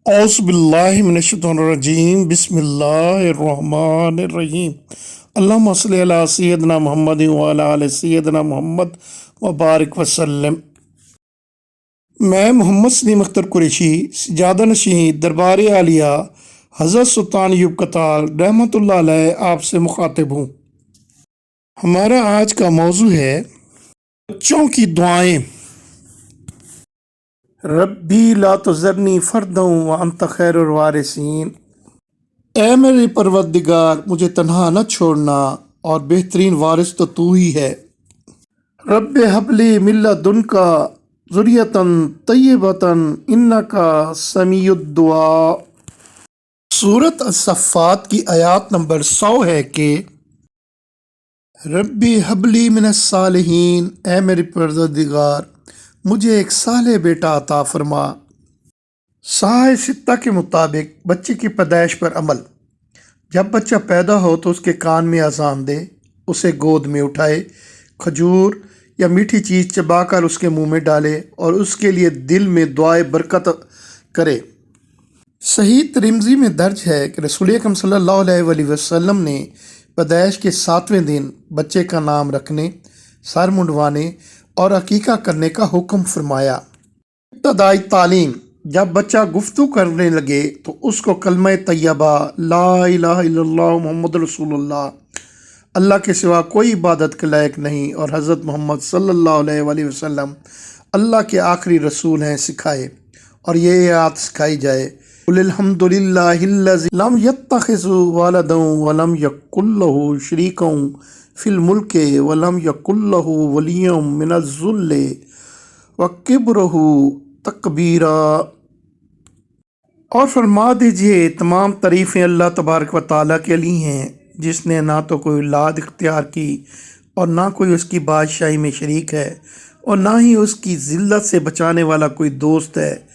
औज़ु बिल्लाहि मिनश्शैतानिर्रजीम बिस्मिल्लाहिर्रहमानिर्रहीम अल्लाहुम्मा सल्लि अला सय्यिदिना मुहम्मदिन व अला आलि सय्यिदिना मुहम्मद व बारिक वसल्लम। मैं मोहम्मद सलीम अख्तर कुरैशी सजादा नशीं दरबार आलिया हज़रत सुल्तान अय्यूब कताल रहमतुल्लाह अलैह आपसे मुखातिब हूँ। हमारा आज का मौजू है बच्चों की दुआएं। रब्बी ला तुज़रनी फ़र्दन व अंत खैरुल वारिसीन। ए मेरे परवरदिगार, मुझे तन्हा न छोड़ना और बेहतरीन वारिस तो तू ही है। रब्बे हबली मिन लदुनका ज़ुर्रियतन तय्यबतन इन्नका समीउद दुआ। सूरत अस-सफ़्फ़ात की आयत नंबर 100 है कि रब्बी हबली मिनस सालिहीन, ए मेरे परवरदिगार, मुझे एक साले बेटा अता फरमा। साह सित्ता के मुताबिक बच्चे की पैदाइश पर अमल। जब बच्चा पैदा हो तो उसके कान में अजान दे, उसे गोद में उठाए, खजूर या मीठी चीज़ चबाकर उसके मुंह में डाले और उसके लिए दिल में दुआए बरकत करे। सही तिरमिज़ी में दर्ज है कि रसूल अकरम सल्लल्लाहु अलैहि वसल्लम ने पैदाइश के 7वें दिन बच्चे का नाम रखने, सर मुंडवाने और अकीका करने का हुक्म फरमाया। इब्तदाई तालीम। जब बच्चा गुफ्तगू करने लगे तो उसको कलमा तैयबा ला इलाहा इल्लल्लाह मुहम्मद रसूलुल्लाह, अल्लाह के सिवा कोई इबादत के लायक नहीं और हज़रत मोहम्मद सल्लल्लाहु अलैहि वसल्लम अल्लाह के आखिरी रसूल हैं सिखाए। और ये आयत सिखाई जाए, कुल हम्दुलिल्लाहिल्लज़ी लम यत्तखिज़ वलदन वलम यकुल लहू शरीकन फिल मुल्क वलम यकुल लहू वलिय्युम मिनज़-ज़ुल्ल वक्बिरहू तकबीरा। और फरमा दीजिए, तमाम तारीफ़ें अल्लाह तबारक व तआला के लिए हैं, जिसने ना तो कोई औलाद इख्तियार की और ना कोई उसकी बादशाही में शरीक है और ना ही उसकी ज़िल्लत से बचाने वाला कोई दोस्त है।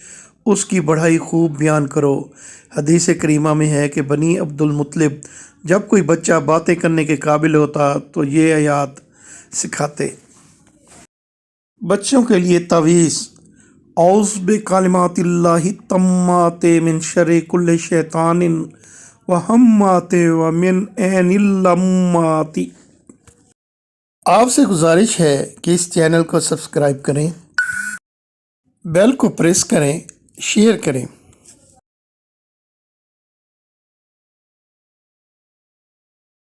उसकी बढ़ाई खूब बयान करो। हदीस करीमा में है कि बनी अब्दुल मुत्तलिब जब कोई बच्चा बातें करने के काबिल होता तो ये आयत सिखाते। बच्चों के लिए तावीज़। औज़ु बिकलिमातिल्लाहि तम्माति मिन शर्रि कुल्लि शैतानिन व हम्माति व मिन ऐनिल लम्माति। आपसे गुजारिश है कि इस चैनल को सब्सक्राइब करें, बेल को प्रेस करें, शेयर करें।